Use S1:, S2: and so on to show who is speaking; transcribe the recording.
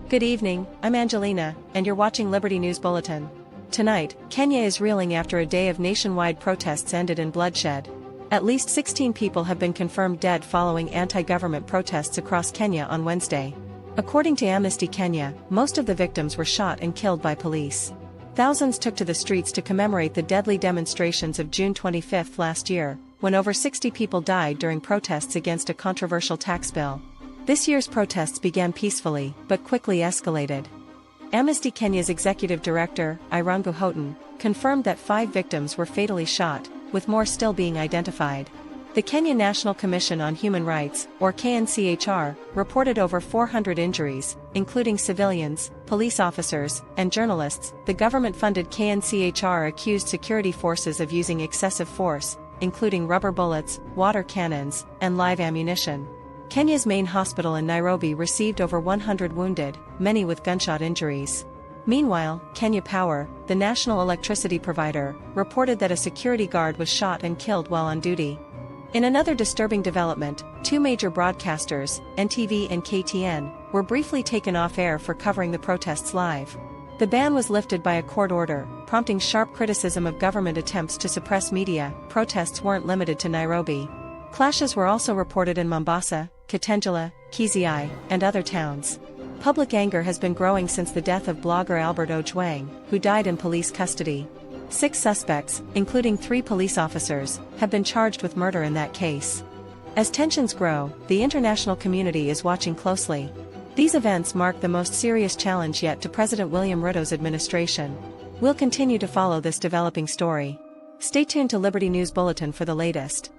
S1: Good evening, I'm Angelina, and you're watching Liberty News Bulletin. Tonight, Kenya is reeling after a day of nationwide protests ended in bloodshed. At least 16 people have been confirmed dead following anti-government protests across Kenya on Wednesday. According to Amnesty Kenya, most of the victims were shot and killed by police. Thousands took to the streets to commemorate the deadly demonstrations of June 25 last year, when over 60 people died during protests against a controversial tax bill. This year's protests began peacefully, but quickly escalated. Amnesty Kenya's executive director, Irungu Houghton, confirmed that 5 victims were fatally shot, with more still being identified. The Kenya National Commission on Human Rights, or KNCHR, reported over 400 injuries, including civilians, police officers, and journalists. The government-funded KNCHR accused security forces of using excessive force, including rubber bullets, water cannons, and live ammunition. Kenya's main hospital in Nairobi received over 100 wounded, many with gunshot injuries. Meanwhile, Kenya Power, the national electricity provider, reported that a security guard was shot and killed while on duty. In another disturbing development, 2 major broadcasters, NTV and KTN, were briefly taken off air for covering the protests live. The ban was lifted by a court order, prompting sharp criticism of government attempts to suppress media. Protests weren't limited to Nairobi. Clashes were also reported in Mombasa, Kitengela, Kisii, and other towns. Public anger has been growing since the death of blogger Albert Ojwang, who died in police custody. 6 suspects, including 3 police officers, have been charged with murder in that case. As tensions grow, the international community is watching closely. These events mark the most serious challenge yet to President William Ruto's administration. We'll continue to follow this developing story. Stay tuned to Liberty News Bulletin for the latest.